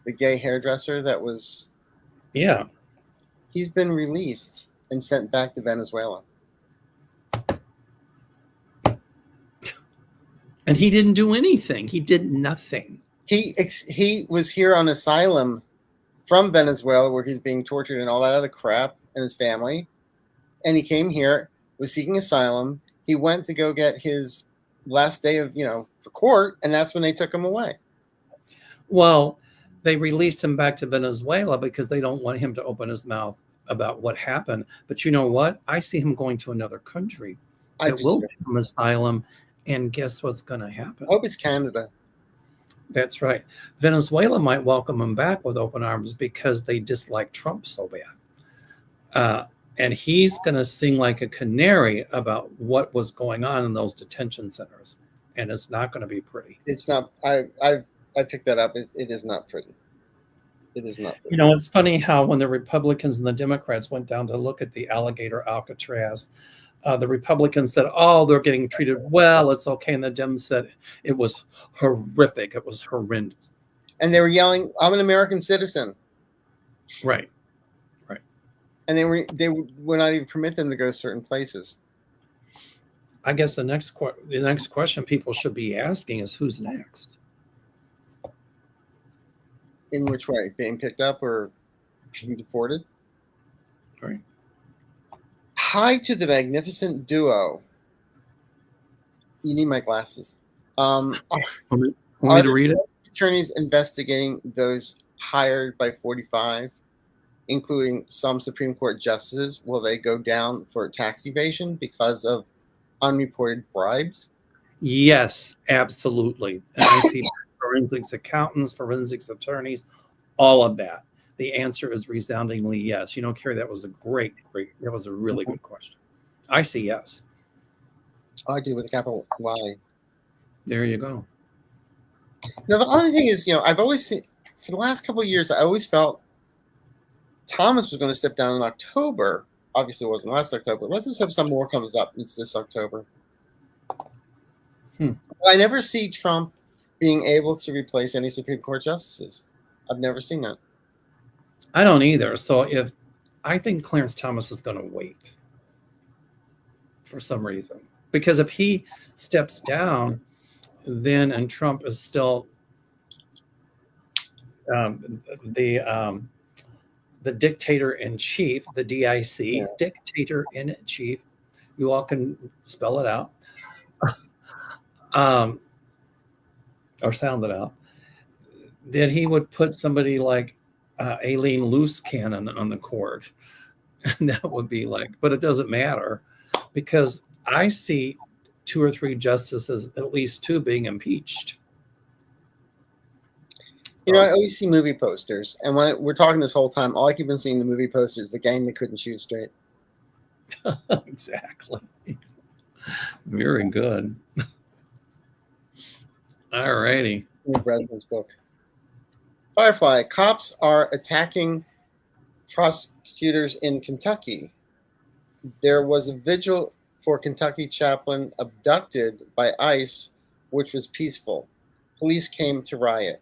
the gay hairdresser that was, he's been released and sent back to Venezuela. And he didn't do anything. He did nothing. He was here on asylum from Venezuela, where he's being tortured and all that other crap, and his family. And he came here, was seeking asylum. He went to go get his last day of, for court, and that's when they took him away. Well, they released him back to Venezuela because they don't want him to open his mouth about what happened. But you know what? I see him going to another country that will give him asylum. And guess what's going to happen? I hope it's Canada. That's right. Venezuela might welcome him back with open arms because they dislike Trump so bad. And he's going to sing like a canary about what was going on in those detention centers. And it's not going to be pretty. It's not. I picked that up. It is not pretty. It is not pretty. It's funny how when the Republicans and the Democrats went down to look at the alligator Alcatraz, the Republicans said, oh, they're getting treated well, it's okay. And the Dems said it was horrific. It was horrendous. And they were yelling, I'm an American citizen. Right. And they would not even permit them to go certain places. I guess the next question people should be asking is, who's next? In which way? Being picked up or being deported? Right. Hi to the magnificent duo. You need my glasses. Want me to read it? Attorneys investigating those hired by 45, including some Supreme Court justices, will they go down for tax evasion because of unreported bribes? Yes, absolutely. And I see forensics accountants, forensics attorneys, all of that. The answer is resoundingly yes. Carrie, that was that was a really good question. I see yes. I do, with a capital Y. There you go. Now, the other thing is, I've always seen, for the last couple of years, I always felt Thomas was going to step down in October. Obviously, it wasn't last October. Let's just hope some more comes up. It's this October. I never see Trump being able to replace any Supreme Court justices. I've never seen that. I don't either. So I think Clarence Thomas is going to wait for some reason, because if he steps down, and Trump is still the dictator in chief, the DIC, dictator in chief. You all can spell it out, or sound it out. Then he would put somebody like Aileen Loose Cannon on the court. And that would be but it doesn't matter, because I see 2 or 3 justices, at least 2, being impeached. You know, So I always see movie posters, and when we're talking this whole time, all I keep on seeing in the movie posters is the gang that couldn't shoot straight. exactly. Very good. All righty. In Breslin's book. Firefly, cops are attacking prosecutors in Kentucky. There was a vigil for Kentucky chaplain abducted by ICE, which was peaceful. Police came to riot.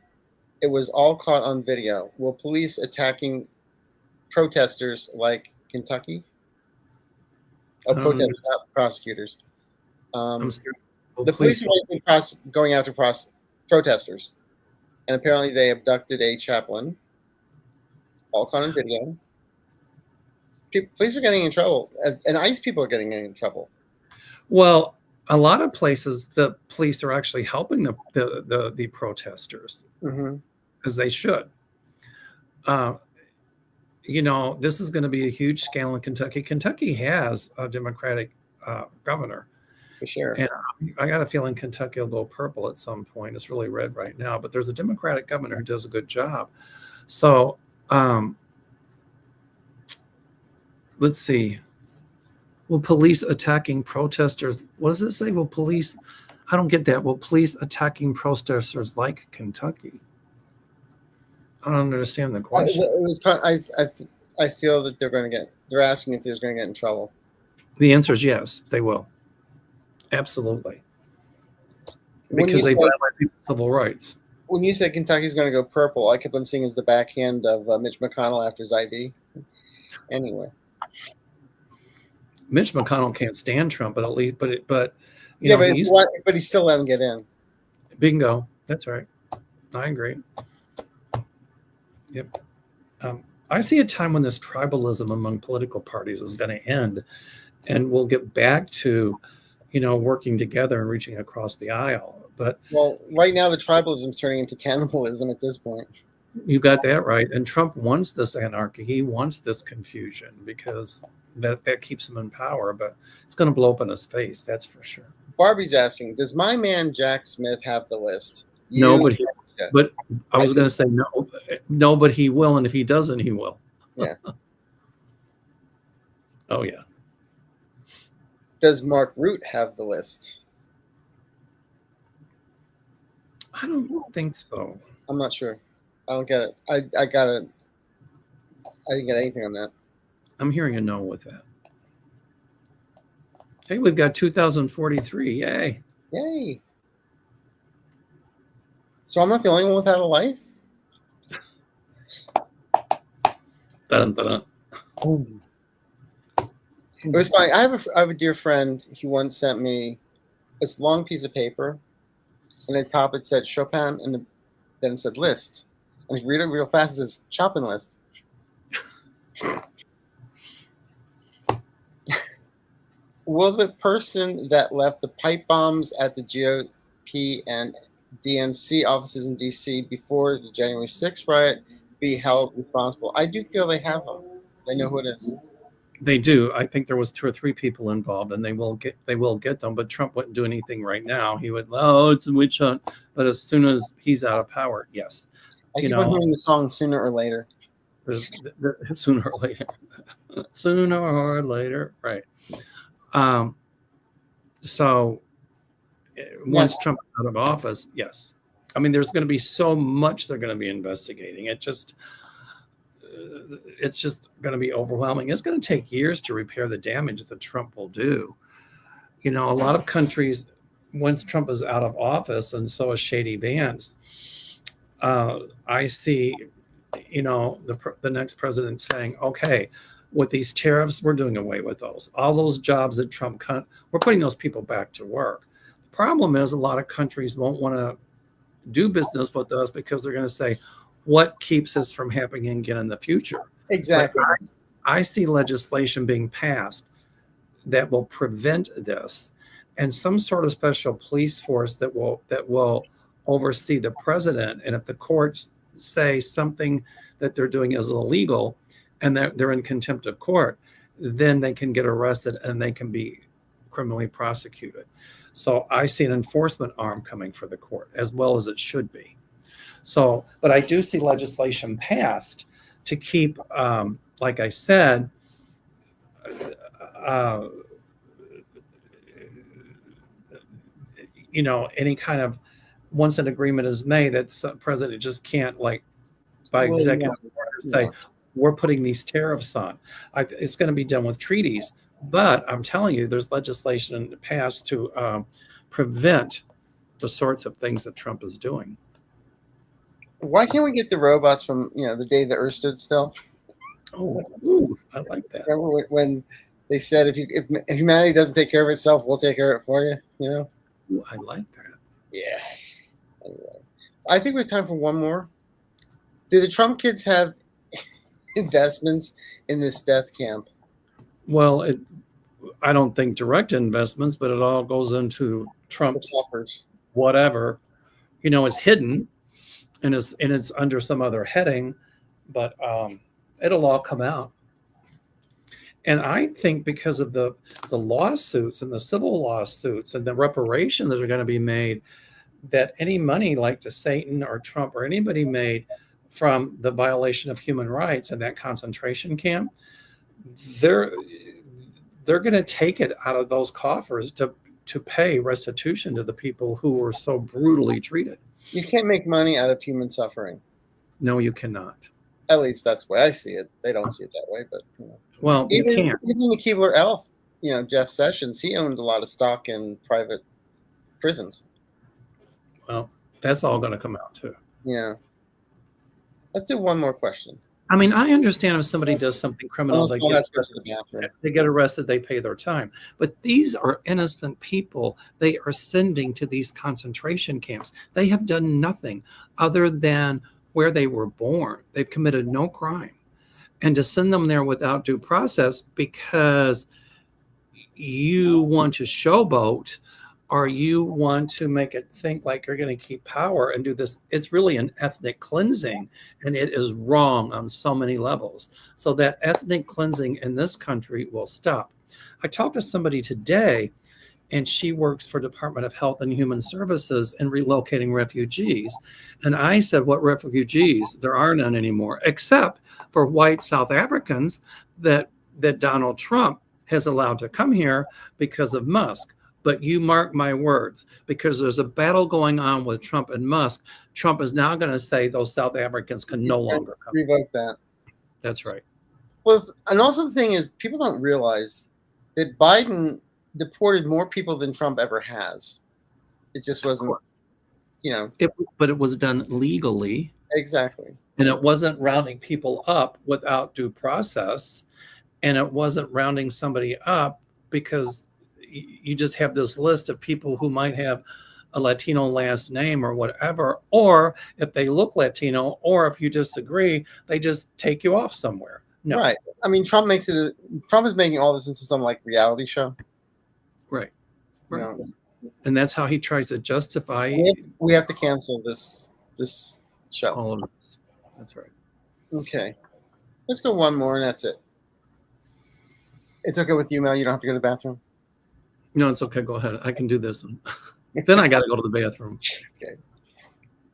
It was all caught on video. Will police attacking protesters like Kentucky? Oh, protesters, not prosecutors. I'm sorry. Well, The police are going after protesters, and apparently they abducted a chaplain. All caught on video. Police are getting in trouble, and ICE people are getting in trouble. Well, a lot of places the police are actually helping the protesters, because they should. You know, this is going to be a huge scandal in Kentucky. Kentucky has a Democratic governor. For sure. And I got a feeling Kentucky will go purple at some point. It's really red right now, but there's a Democratic governor who does a good job. So let's see. Will police attacking protesters? What does it say? Will police? I don't get that. Will police attacking protesters like Kentucky? I don't understand the question. I feel that they're asking if they're going to get in trouble. The answer is yes, they will. Absolutely. Because they violate people's civil rights. When you said Kentucky's going to go purple, I kept on seeing as the backhand of Mitch McConnell after his ID. Anyway. Mitch McConnell can't stand Trump, but at least, but he still let him get in. Bingo. That's right. I agree. Yep. I see a time when this tribalism among political parties is going to end, and we'll get back to, working together and reaching across the aisle. But right now the tribalism is turning into cannibalism at this point. You got that right. And Trump wants this anarchy. He wants this confusion because that keeps him in power. But it's going to blow up in his face. That's for sure. Barbie's asking, does my man Jack Smith have the list? No, but I was going to say no, but he will. And if he doesn't, he will. Yeah. Oh, yeah. Does Mark Root have the list? I don't think so. I'm not sure. I don't get it. I didn't get anything on that. I'm hearing a no with that. Hey, we've got 2043. Yay. Yay. So I'm not the only one without a life? Dun-dun-dun. It was funny. I have a dear friend. He once sent me this long piece of paper, and at the top it said Chopin, and then it said list. And if you read it real fast, it says Chopin list. Will the person that left the pipe bombs at the GOP and DNC offices in D.C. before the January 6th riot be held responsible? I do feel they have them. They know who it is. They do. I think there was 2 or 3 people involved, and they will get them. But Trump wouldn't do anything right now. He would, it's a witch hunt. But as soon as he's out of power, yes. I keep on hearing the song Sooner or Later. Sooner or later. Sooner or later. Right. So once Trump is out of office, yes. I mean, there's going to be so much they're going to be investigating. It's just going to be overwhelming. It's going to take years to repair the damage that Trump will do. A lot of countries, once Trump is out of office, and so is Shady Vance, I see, the next president saying, okay, with these tariffs, we're doing away with those. All those jobs that Trump cut, we're putting those people back to work. The problem is a lot of countries won't want to do business with us because they're going to say, what keeps this from happening again in the future? Exactly. I see legislation being passed that will prevent this, and some sort of special police force that will oversee the president. And if the courts say something that they're doing is illegal and they're in contempt of court, then they can get arrested and they can be criminally prosecuted. So I see an enforcement arm coming for the court, as well as it should be. So, but I do see legislation passed to keep, like I said, uh, any kind of, once an agreement is made, that the president just can't, like, by executive order, say, we're putting these tariffs on. It's going to be done with treaties. But I'm telling you, there's legislation passed to prevent the sorts of things that Trump is doing. Why can't we get the robots from the day the Earth stood still? Oh, ooh, I like that. Remember when they said if humanity doesn't take care of itself, we'll take care of it for you? Ooh, I like that. Yeah. Anyway, I think we have time for one more. Do the Trump kids have investments in this death camp? Well, I don't think direct investments, but it all goes into Trump's whatever, is hidden and it's under some other heading, but it'll all come out. And I think because of the lawsuits and the civil lawsuits and the reparations that are going to be made, that any money like to Satan or Trump or anybody made from the violation of human rights in that concentration camp, they're going to take it out of those coffers to pay restitution to the people who were so brutally treated. You can't make money out of human suffering. No, you cannot. At least that's the way I see it. They don't see it that way, but well, you can't. Even the Keebler elf, Jeff Sessions, he owned a lot of stock in private prisons. Well, that's all going to come out too. Yeah. Let's do one more question. I mean, I understand if somebody does something criminal, they get arrested, they pay their time. But these are innocent people. They are sending to these concentration camps. They have done nothing other than where they were born. They've committed no crime. And to send them there without due process because you want to showboat or you want to make it think like you're going to keep power and do this, it's really an ethnic cleansing, and it is wrong on so many levels. So that ethnic cleansing in this country will stop. I talked to somebody today, and she works for Department of Health and Human Services in relocating refugees. And I said, what refugees? There are none anymore, except for white South Africans that Donald Trump has allowed to come here because of Musk. But you mark my words, because there's a battle going on with Trump and Musk. Trump is now going to say those South Africans can no longer come. Revoke that. That's right. Well, and also the thing is, people don't realize that Biden deported more people than Trump ever has. It just wasn't, but it was done legally. Exactly. And it wasn't rounding people up without due process. And it wasn't rounding somebody up because you just have this list of people who might have a Latino last name or whatever, or if they look Latino, or if you disagree, they just take you off somewhere. No. Right. I mean, Trump is making all this into some like reality show. Right. And that's how he tries to justify. We have to cancel this show. All of this. That's right. Okay. Let's go one more and that's it. It's okay with you, Mel? You don't have to go to the bathroom? No, it's okay. Go ahead. I can do this one. Then I got to go to the bathroom. Okay.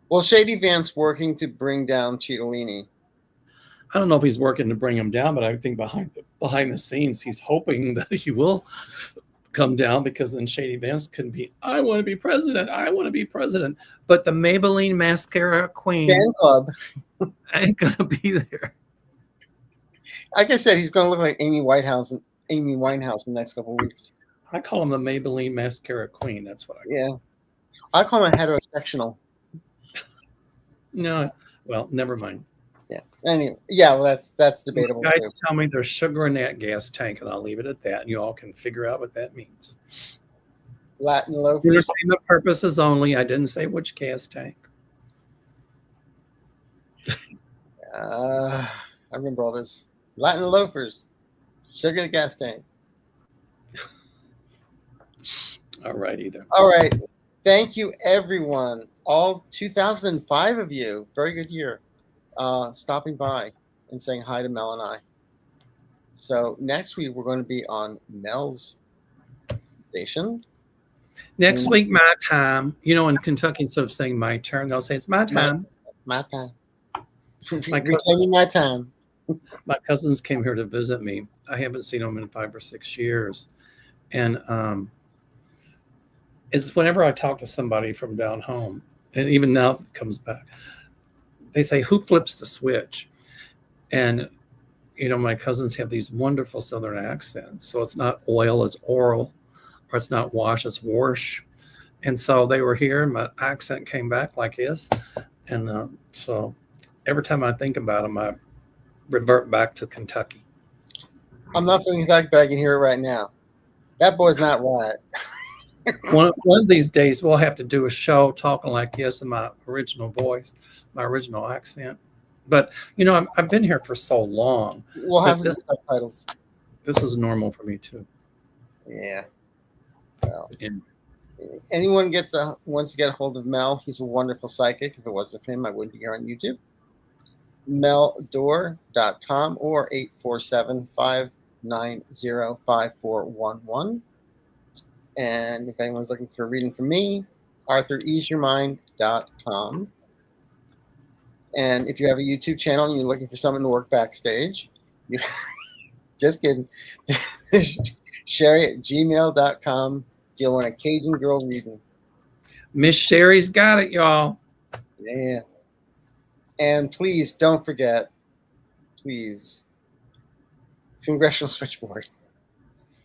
Well, Shady Vance working to bring down Cittadini. I don't know if he's working to bring him down, but I think behind the scenes, he's hoping that he will come down, because then Shady Vance can be, I want to be president. I want to be president. But the Maybelline mascara queen fan club ain't going to be there. Like I said, he's going to look like Amy Winehouse in the next couple of weeks. I call him the Maybelline mascara queen. That's what I call him. I call him a heterosectional. No, well, never mind. Yeah. Anyway, well, that's debatable. Guys tell me there's sugar in that gas tank, and I'll leave it at that. And you all can figure out what that means. Latin loafers. Entertainment purposes only. I didn't say which gas tank. I remember all this. Latin loafers. Sugar in the gas tank. All right, either. All right. Thank you, everyone. All 2005 of you. Very good year. Stopping by and saying hi to Mel and I. So next week, we're going to be on Mel's station. Next week, my time. In Kentucky, instead of saying my turn, they'll say it's my time. My time. My Reclaiming my time. My cousins came here to visit me. I haven't seen them in 5 or 6 years. And it's whenever I talk to somebody from down home, and even now it comes back, they say, who flips the switch? And, my cousins have these wonderful Southern accents. So it's not oil, it's oral, or it's not wash, it's wash. And so they were here, and my accent came back like this. And so every time I think about them, I revert back to Kentucky. I'm not from Kentucky, but I can hear it right now. That boy's not right. One of these days, we'll have to do a show talking like this in my original voice, my original accent. But, I've been here for so long. We'll have the subtitles. This is normal for me, too. Yeah. Well, anyone wants to get a hold of Mel, he's a wonderful psychic. If it wasn't for him, I wouldn't be here on YouTube. meldor.com or 847-590-5411. And if anyone's looking for a reading from me, ArthurEaseYourMind.com. And if you have a YouTube channel and you're looking for someone to work backstage, just kidding. Sherry@gmail.com if you want a Cajun girl reading. Miss Sherry's got it, y'all. Yeah. And please don't forget, Congressional Switchboard,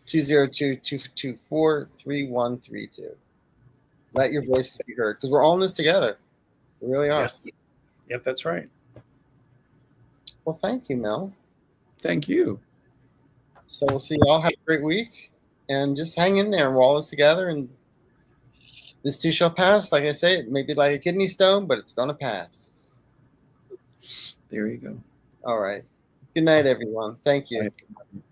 202-224-3132. Let your voices be heard, because we're all in this together. We really are. Yes. Yep, that's right. Well, thank you, Mel. Thank you. So we'll see you all. Have a great week. And just hang in there. We're all this together. And this too shall pass. Like I say, it may be like a kidney stone, but it's going to pass. There you go. All right. Good night, everyone. Thank you. Bye.